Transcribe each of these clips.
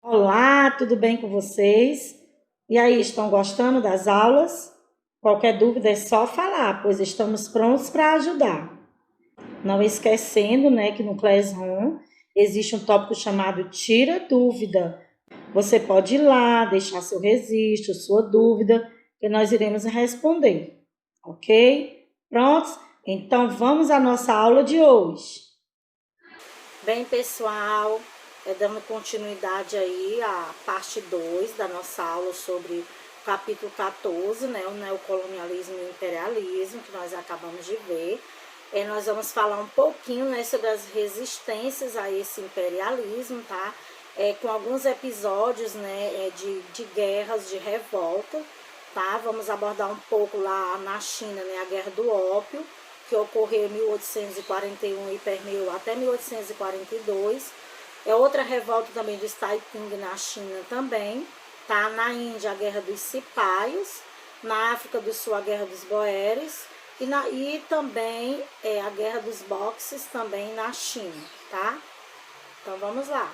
Olá, tudo bem com vocês? E aí, estão gostando das aulas? Qualquer dúvida é só falar, pois estamos prontos para ajudar. Não esquecendo, né, que no Classroom existe um tópico chamado Tira Dúvida. Você pode ir lá, deixar seu registro, sua dúvida, que nós iremos responder, ok? Prontos? Então vamos à nossa aula de hoje. Bem, pessoal, dando continuidade aí à parte 2 da nossa aula sobre o capítulo 14, né, o neocolonialismo e imperialismo, que nós acabamos de ver. Nós vamos falar um pouquinho, né, sobre as resistências a esse imperialismo, tá? Com alguns episódios, né, de guerras, de revolta, tá? Vamos abordar um pouco lá na China, né, a Guerra do Ópio, que ocorreu em 1841 e permeou até 1842. Outra revolta também do Taiping na China também, tá? Na Índia, a Guerra dos Cipaios, na África do Sul, a Guerra dos Boeres, e também a Guerra dos Boxes também na China, tá? Então vamos lá.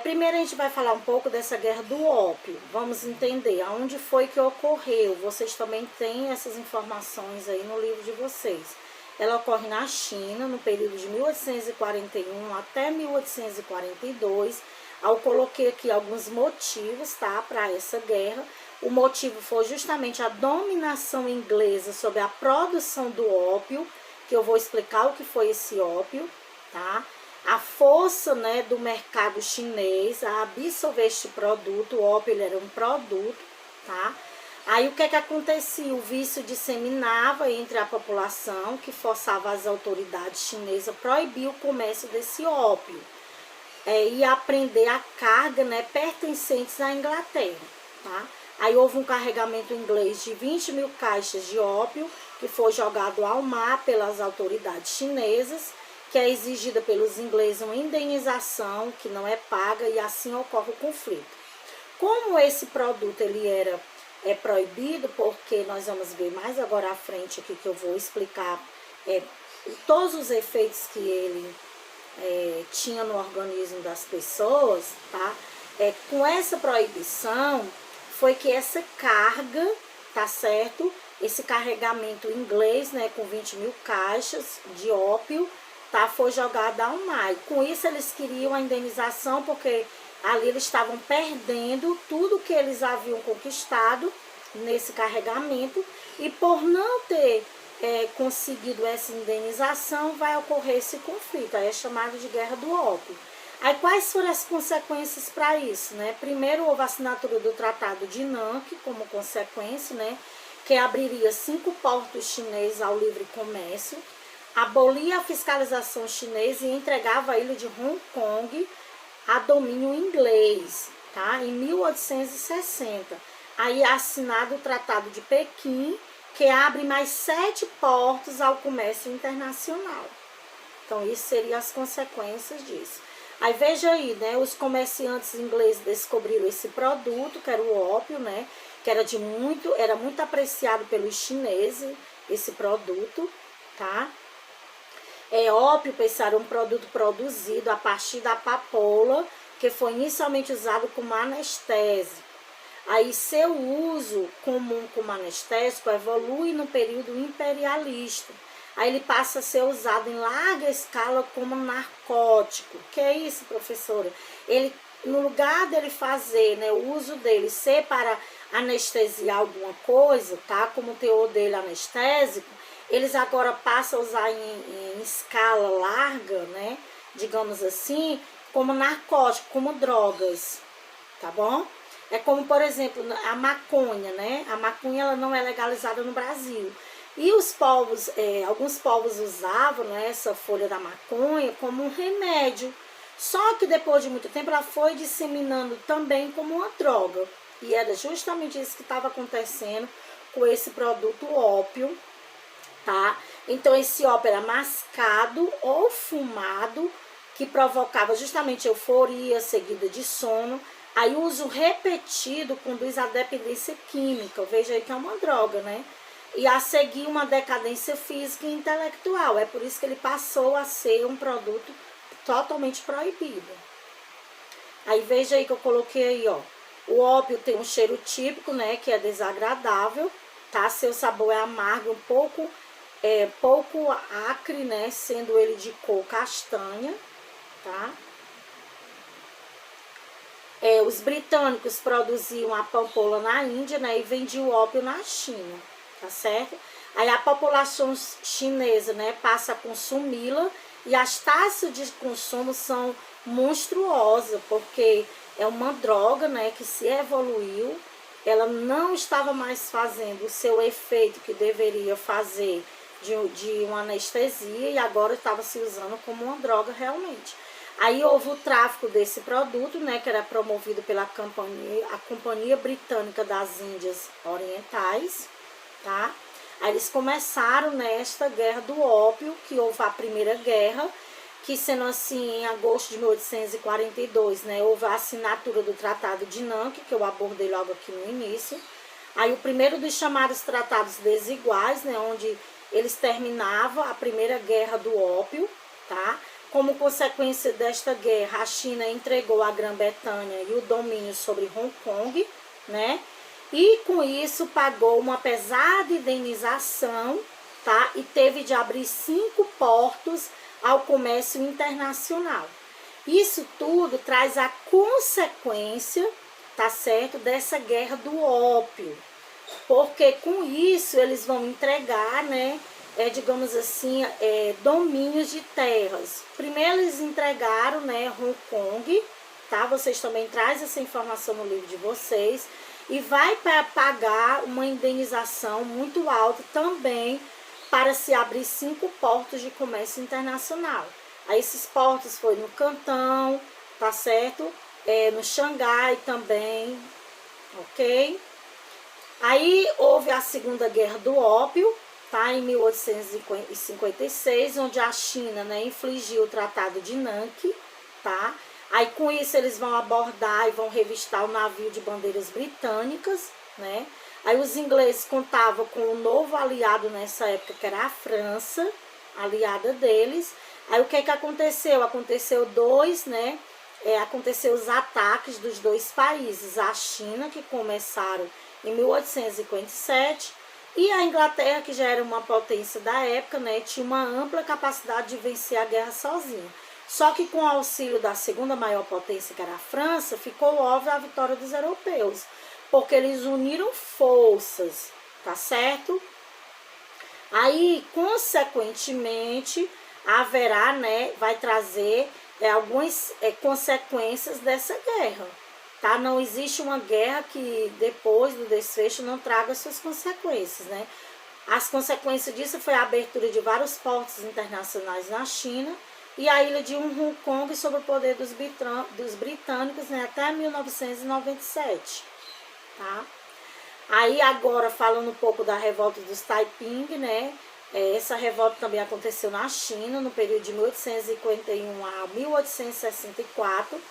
Primeiro a gente vai falar um pouco dessa guerra do ópio. Vamos entender aonde foi que ocorreu. Vocês também têm essas informações aí no livro de vocês. Ela ocorre na China, no período de 1841 até 1842. Eu coloquei aqui alguns motivos, tá, para essa guerra. O motivo foi justamente a dominação inglesa sobre a produção do ópio, que eu vou explicar o que foi esse ópio, tá? A força, né, do mercado chinês a absorver este produto. O ópio ele era um produto, tá? Aí o que acontecia? O vício disseminava entre a população, que forçava as autoridades chinesas a proibir o comércio desse ópio e a prender a carga, né, pertencentes à Inglaterra, tá? Aí houve um carregamento inglês de 20 mil caixas de ópio que foi jogado ao mar pelas autoridades chinesas, que é exigida pelos ingleses uma indenização que não é paga, e assim ocorre o conflito. Como esse produto ele era proibido, porque nós vamos ver mais agora à frente aqui que eu vou explicar todos os efeitos que ele tinha no organismo das pessoas, tá? Com essa proibição foi que essa carga, tá certo? Esse carregamento inglês, né, com 20 mil caixas de ópio, tá, foi jogada ao mar. E com isso eles queriam a indenização, porque ali eles estavam perdendo tudo que eles haviam conquistado nesse carregamento, e por não ter conseguido essa indenização, vai ocorrer esse conflito. Aí é chamado de Guerra do Ópio. Aí quais foram as consequências para isso, né? Primeiro houve a assinatura do Tratado de Nanking como consequência, né, que abriria 5 portos chineses ao livre comércio, abolia a fiscalização chinesa e entregava a ilha de Hong Kong a domínio inglês, tá? Em 1860. Aí é assinado o Tratado de Pequim, que abre mais 7 portos ao comércio internacional. Então, isso seriam as consequências disso. Aí veja aí, né? Os comerciantes ingleses descobriram esse produto, que era o ópio, né? Que era muito apreciado pelos chineses, esse produto, tá? Ópio, pessoal, era um produto produzido a partir da papoula, que foi inicialmente usado como anestésico. Aí seu uso comum como anestésico evolui no período imperialista. Aí ele passa a ser usado em larga escala como narcótico. Que é isso, professora? Ele, no lugar dele fazer, né, o uso dele ser para anestesiar alguma coisa, tá? Como o teor dele anestésico, eles agora passam a usar em escala larga, né? Digamos assim, como narcótico, como drogas, tá bom? É como, por exemplo, a maconha, né? A maconha ela não é legalizada no Brasil. E os povos, alguns povos usavam, né, essa folha da maconha como um remédio. Só que depois de muito tempo ela foi disseminando também como uma droga. E era justamente isso que estava acontecendo com esse produto ópio, tá? Então esse ópio era mascado ou fumado, que provocava justamente euforia seguida de sono. Aí o uso repetido conduz à dependência química, veja aí que é uma droga, né? E a seguir uma decadência física e intelectual. É por isso que ele passou a ser um produto totalmente proibido. Aí veja aí que eu coloquei aí, ó. O ópio tem um cheiro típico, né, que é desagradável, tá? Seu sabor é amargo, pouco acre, né, sendo ele de cor castanha, tá? Os britânicos produziam a papoula na Índia, né, e vendiam o ópio na China, tá certo? Aí a população chinesa, né, passa a consumi-la e as taxas de consumo são monstruosas, porque é uma droga, né, que se evoluiu, ela não estava mais fazendo o seu efeito que deveria fazer de uma anestesia e agora estava se usando como uma droga realmente. Aí houve o tráfico desse produto, né, que era promovido pela Companhia Britânica das Índias Orientais, tá? Aí eles começaram nesta guerra do ópio, que houve a primeira guerra, que sendo assim, em agosto de 1842, né, houve a assinatura do Tratado de Nanking, que eu abordei logo aqui no início. Aí o primeiro dos chamados tratados desiguais, né, onde eles terminavam a primeira guerra do ópio, tá? Como consequência desta guerra, a China entregou a Grã-Bretanha e o domínio sobre Hong Kong, né? E com isso pagou uma pesada indenização, tá? E teve de abrir 5 portos ao comércio internacional. Isso tudo traz a consequência, tá certo, dessa guerra do ópio. Porque com isso eles vão entregar, né, digamos assim, domínios de terras. Primeiro eles entregaram, né, Hong Kong, tá? Vocês também trazem essa informação no livro de vocês. E vai pagar uma indenização muito alta também para se abrir 5 portos de comércio internacional. Aí esses portos foi no Cantão, tá certo? No Xangai também, ok? Aí houve a Segunda Guerra do Ópio, tá, em 1856, onde a China, né, infligiu o Tratado de Nanking, tá? Aí com isso eles vão abordar e vão revistar o navio de bandeiras britânicas, né? Aí os ingleses contavam com um novo aliado nessa época, que era a França, aliada deles. Aí o que que aconteceu? Aconteceu aconteceu os ataques dos dois países, a China, que começaram em 1857, e a Inglaterra, que já era uma potência da época, né, tinha uma ampla capacidade de vencer a guerra sozinha. Só que com o auxílio da segunda maior potência, que era a França, ficou óbvio a vitória dos europeus, porque eles uniram forças, tá certo? Aí, consequentemente, haverá, né, vai trazer algumas consequências dessa guerra. Tá? Não existe uma guerra que depois do desfecho não traga suas consequências, né? As consequências disso foi a abertura de vários portos internacionais na China e a ilha de Hong Kong sob o poder dos britânicos, né, até 1997, tá? Aí agora falando um pouco da revolta dos Taiping, né? Essa revolta também aconteceu na China no período de 1851 a 1864.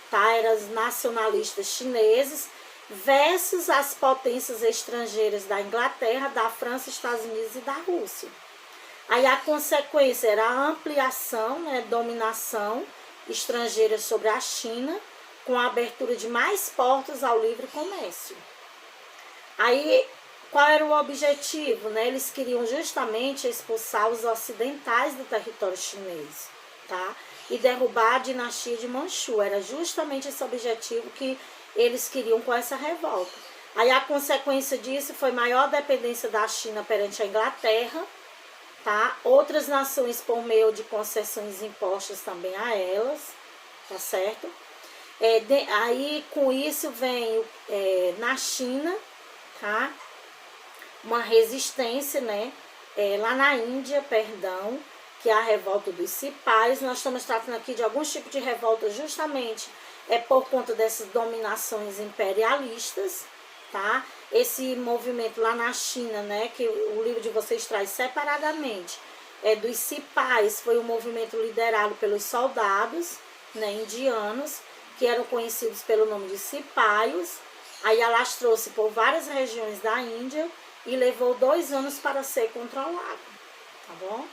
Tá? Eram os nacionalistas chineses versus as potências estrangeiras da Inglaterra, da França, Estados Unidos e da Rússia. Aí a consequência era a ampliação, né, dominação estrangeira sobre a China, com a abertura de mais portos ao livre comércio. Aí, qual era o objetivo? Né? Eles queriam justamente expulsar os ocidentais do território chinês, tá? E derrubar a dinastia de Manchu. Era justamente esse objetivo que eles queriam com essa revolta. Aí a consequência disso foi maior dependência da China perante a Inglaterra, tá? Outras nações por meio de concessões impostas também a elas, tá certo? Aí com isso vem na China, tá? Uma resistência, né? Lá na Índia, perdão, que é a revolta dos cipais. Nós estamos tratando aqui de alguns tipos de revolta justamente por conta dessas dominações imperialistas, tá? Esse movimento lá na China, né, que o livro de vocês traz separadamente, dos cipais, foi um movimento liderado pelos soldados, né, indianos, que eram conhecidos pelo nome de cipaios. Aí alastrou-se por várias regiões da Índia e levou 2 anos para ser controlado, tá bom?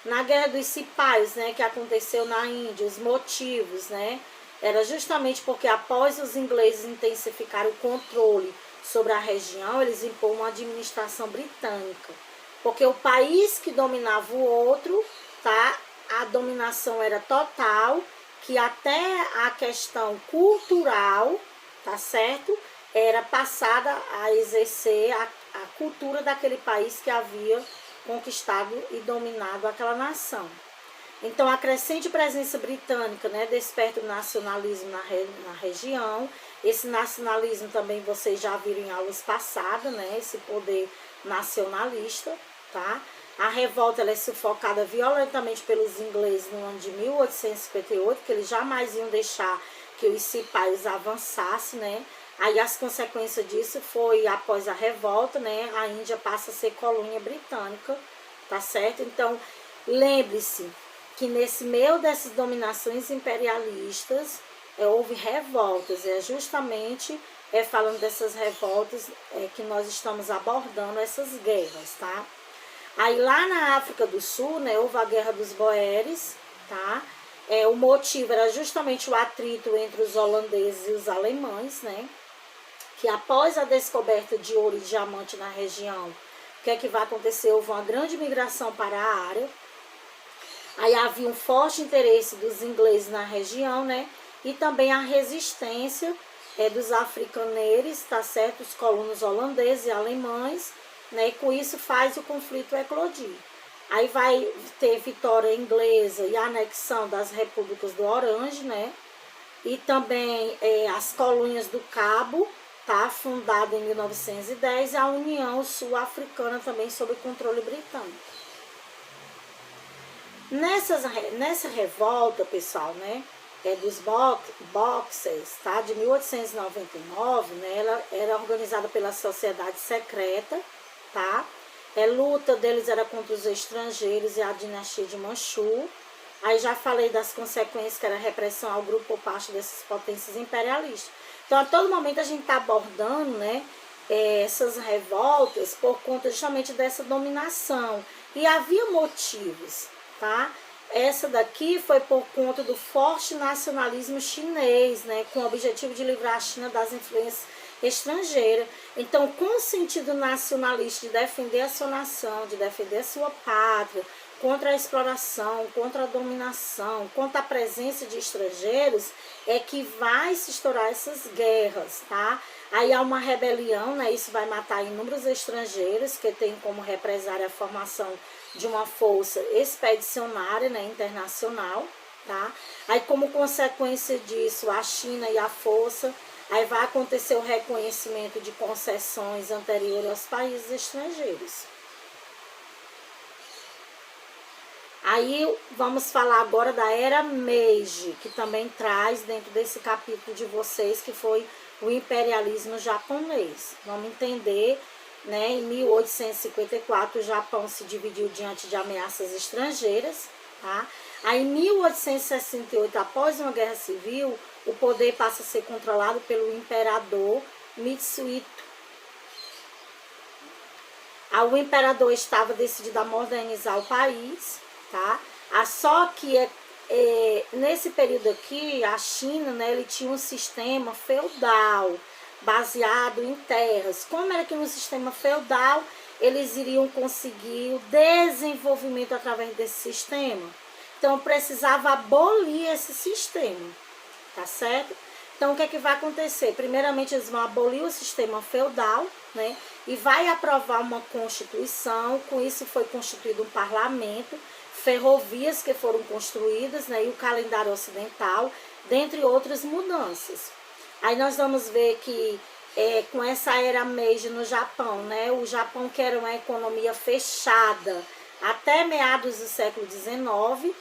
Na Guerra dos Cipais, né, que aconteceu na Índia, os motivos, né, era justamente porque após os ingleses intensificarem o controle sobre a região, eles impõem uma administração britânica. Porque o país que dominava o outro, tá? A dominação era total, que até a questão cultural, tá certo? Era passada a exercer a cultura daquele país que havia conquistado e dominado aquela nação. Então, a crescente presença britânica, né, desperta o nacionalismo na região. Esse nacionalismo também vocês já viram em aulas passadas, né, esse poder nacionalista, tá? A revolta ela é sufocada violentamente pelos ingleses no ano de 1858, que eles jamais iam deixar que os cipais avançassem, né? Aí as consequências disso foi, após a revolta, né, a Índia passa a ser colônia britânica, tá certo? Então, lembre-se que nesse meio dessas dominações imperialistas houve revoltas, justamente falando dessas revoltas que nós estamos abordando essas guerras, tá? Aí lá na África do Sul, né, houve a Guerra dos Boeres, tá? O motivo era justamente o atrito entre os holandeses e os alemães, né? Que após a descoberta de ouro e diamante na região, o que é que vai acontecer? Houve uma grande migração para a área. Aí havia um forte interesse dos ingleses na região, né? E também a resistência dos africaneiros, tá certo? Os colonos holandeses e alemães, né? E com isso faz o conflito eclodir. Aí vai ter vitória inglesa e a anexão das repúblicas do Orange, né? E também as colônias do Cabo, tá? Fundada em 1910, e a União Sul-Africana também sob controle britânico. Nessa revolta, pessoal, né, dos Boxers, tá, de 1899, né, ela era organizada pela sociedade secreta, tá, luta deles era contra os estrangeiros e a dinastia de Manchu. Aí já falei das consequências, que era a repressão ao grupo por parte dessas potências imperialistas. Então, a todo momento a gente está abordando, né, essas revoltas por conta justamente dessa dominação. E havia motivos, tá? Essa daqui foi por conta do forte nacionalismo chinês, né, com o objetivo de livrar a China das influências estrangeiras. Então, com o sentido nacionalista de defender a sua nação, de defender a sua pátria, contra a exploração, contra a dominação, contra a presença de estrangeiros, é que vai se estourar essas guerras, tá? Aí há uma rebelião, né? Isso vai matar inúmeros estrangeiros, que tem como represária a formação de uma força expedicionária, né, internacional, tá? Aí, como consequência disso, a China e a força, aí vai acontecer o reconhecimento de concessões anteriores aos países estrangeiros. Aí vamos falar agora da Era Meiji, que também traz dentro desse capítulo de vocês, que foi o imperialismo japonês. Vamos entender, né? Em 1854 o Japão se dividiu diante de ameaças estrangeiras, tá? Aí em 1868, após uma guerra civil, o poder passa a ser controlado pelo imperador Mitsuhito. O imperador estava decidido a modernizar o país, tá? Só que nesse período aqui, a China, né, ele tinha um sistema feudal, baseado em terras. Como era que no sistema feudal eles iriam conseguir o desenvolvimento através desse sistema? Então precisava abolir esse sistema, tá certo? Então o que é que vai acontecer? Primeiramente eles vão abolir o sistema feudal, né? E vai aprovar uma constituição. Com isso foi constituído um parlamento, ferrovias que foram construídas, né? E o calendário ocidental, dentre outras mudanças. Aí nós vamos ver que com essa era Meiji no Japão, né? O Japão, que era uma economia fechada até meados do século XIX,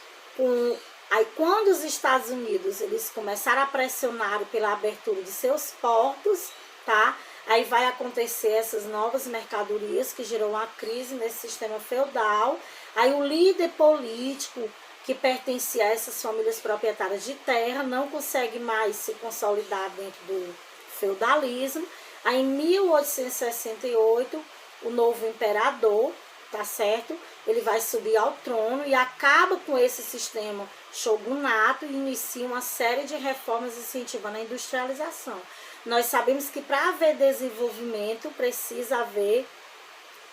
aí quando os Estados Unidos eles começaram a pressionar pela abertura de seus portos, tá? Aí vai acontecer essas novas mercadorias que gerou uma crise nesse sistema feudal. Aí o líder político que pertencia a essas famílias proprietárias de terra não consegue mais se consolidar dentro do feudalismo. Aí em 1868, o novo imperador, tá certo? Ele vai subir ao trono e acaba com esse sistema shogunato e inicia uma série de reformas incentivando a industrialização. Nós sabemos que para haver desenvolvimento precisa haver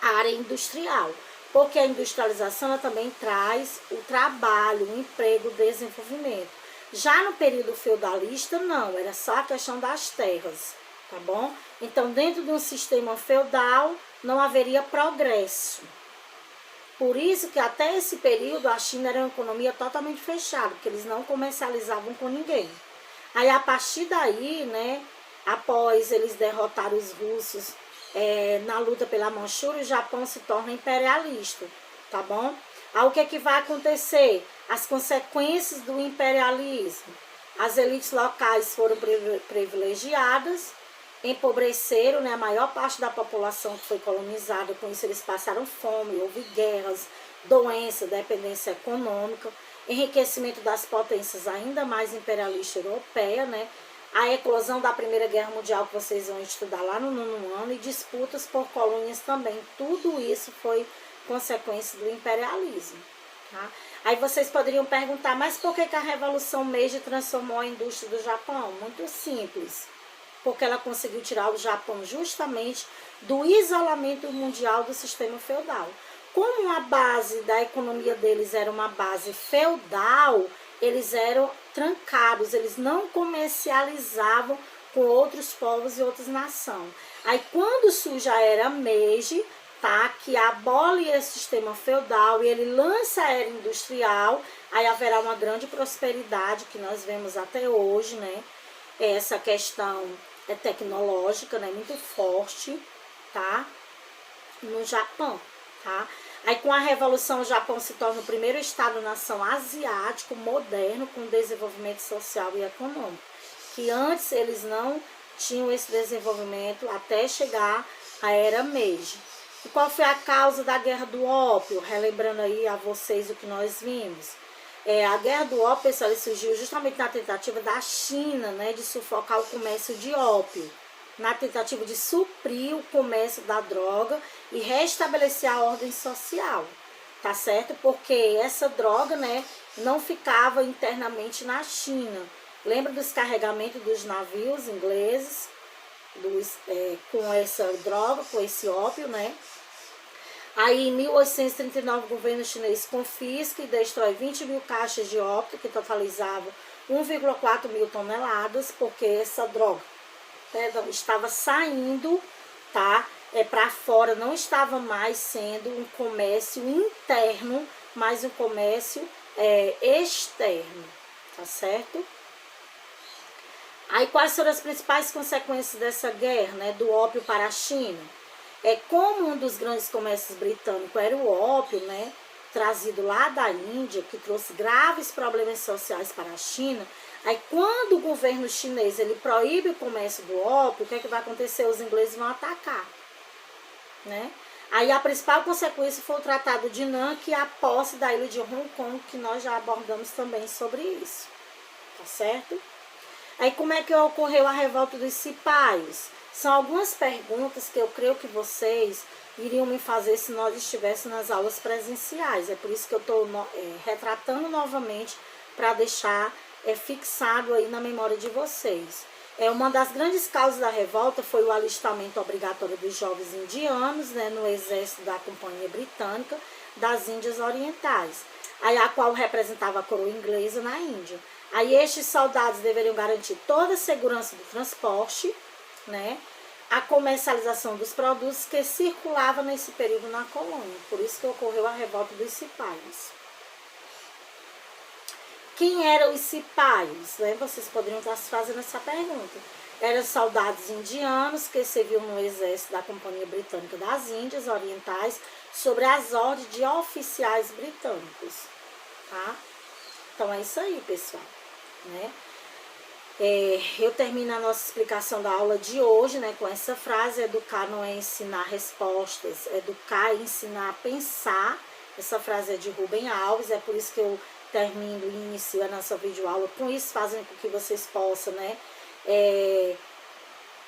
área industrial, porque a industrialização ela também traz o trabalho, o emprego, o desenvolvimento. Já no período feudalista, não, era só a questão das terras, tá bom? Então, dentro de um sistema feudal, não haveria progresso. Por isso que até esse período a China era uma economia totalmente fechada, porque eles não comercializavam com ninguém. Aí, a partir daí, né, após eles derrotarem os russos na luta pela Manchúria, o Japão se torna imperialista, tá bom? Aí o que é que vai acontecer? As consequências do imperialismo. As elites locais foram privilegiadas, empobreceram, né, a maior parte da população que foi colonizada, com isso eles passaram fome, houve guerras, doença, dependência econômica, enriquecimento das potências ainda mais imperialistas europeias, né? A eclosão da Primeira Guerra Mundial que vocês vão estudar lá no 9º ano e disputas por colônias também. Tudo isso foi consequência do imperialismo. Tá? Aí vocês poderiam perguntar, mas por que a Revolução Meiji transformou a indústria do Japão? Muito simples. Porque ela conseguiu tirar o Japão justamente do isolamento mundial do sistema feudal. Como a base da economia deles era uma base feudal, eles eram trancados, eles não comercializavam com outros povos e outras nações. Aí quando surge a era Meiji, tá, que abole esse sistema feudal e ele lança a era industrial, aí haverá uma grande prosperidade que nós vemos até hoje, né? Essa questão tecnológica, né, muito forte, tá, no Japão, tá? Aí com a Revolução o Japão se torna o primeiro Estado-nação asiático moderno com desenvolvimento social e econômico, que antes eles não tinham esse desenvolvimento até chegar à era Meiji. E qual foi a causa da Guerra do Ópio? Relembrando aí a vocês o que nós vimos. A Guerra do Ópio, pessoal, surgiu justamente na tentativa da China, né, de sufocar o comércio de ópio, na tentativa de suprir o comércio da droga e restabelecer a ordem social, tá certo? Porque essa droga, né, não ficava internamente na China. Lembra dos carregamentos dos navios ingleses com essa droga, com esse ópio, né? Aí, em 1839, o governo chinês confisca e destrói 20 mil caixas de ópio, que totalizavam 1,4 mil toneladas, porque essa droga estava saindo, tá, para fora, não estava mais sendo um comércio interno, mas um comércio externo, tá certo? Aí, quais foram as principais consequências dessa guerra, né, do ópio para a China? Como um dos grandes comércios britânicos era o ópio, né, trazido lá da Índia, que trouxe graves problemas sociais para a China, aí quando o governo chinês ele proíbe o comércio do ópio, o que é que vai acontecer? Os ingleses vão atacar, né? Aí a principal consequência foi o Tratado de Nanquim e a posse da ilha de Hong Kong, que nós já abordamos também sobre isso, tá certo? Aí como é que ocorreu a revolta dos cipaios? São algumas perguntas que eu creio que vocês iriam me fazer se nós estivéssemos nas aulas presenciais. É por isso que eu estou retratando novamente para deixar fixado aí na memória de vocês. Uma das grandes causas da revolta foi o alistamento obrigatório dos jovens indianos, né, no exército da Companhia Britânica das Índias Orientais, aí a qual representava a coroa inglesa na Índia. Aí estes soldados deveriam garantir toda a segurança do transporte, né, a comercialização dos produtos que circulavam nesse período na colônia. Por isso que ocorreu a revolta dos cipaios. Quem eram os cipaios? Né? Vocês poderiam estar se fazendo essa pergunta. Eram soldados indianos que serviam no exército da Companhia Britânica das Índias Orientais sobre as ordens de oficiais britânicos. Tá? Então é isso aí, pessoal. Né? Eu termino a nossa explicação da aula de hoje, né, com essa frase: educar não é ensinar respostas, educar é ensinar a pensar. Essa frase é de Rubem Alves, é por isso que eu termino e inicio a nossa videoaula com isso, fazendo com que vocês possam, né,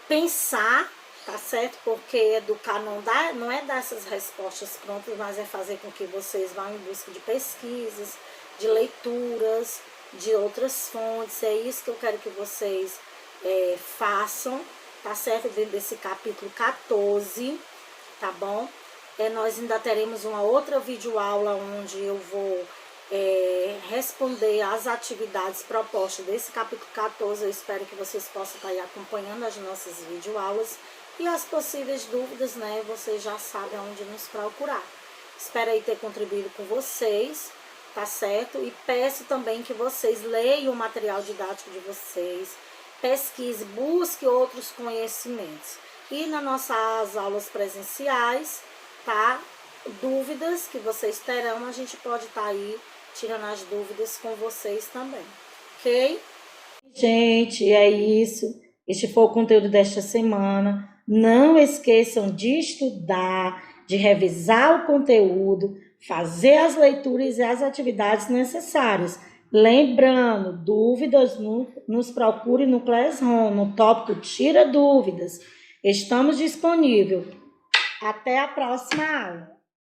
pensar, tá certo? Porque educar não é dar essas respostas prontas, mas é fazer com que vocês vão em busca de pesquisas, de leituras, de outras fontes. É isso que eu quero que vocês façam, tá certo? Dentro desse capítulo 14, tá bom? Nós ainda teremos uma outra videoaula onde eu vou responder às atividades propostas desse capítulo 14. Eu espero que vocês possam estar aí acompanhando as nossas videoaulas. E as possíveis dúvidas, né, vocês já sabem onde nos procurar. Espero aí ter contribuído com vocês, tá certo? E peço também que vocês leiam o material didático de vocês, pesquise, busque outros conhecimentos. E nas nossas aulas presenciais, tá? Dúvidas que vocês terão, a gente pode estar aí tirando as dúvidas com vocês também, ok? Gente, é isso. Este foi o conteúdo desta semana. Não esqueçam de estudar, de revisar o conteúdo, fazer as leituras e as atividades necessárias. Lembrando, dúvidas, nos procure no Classroom, no tópico Tira Dúvidas. Estamos disponíveis. Até a próxima aula.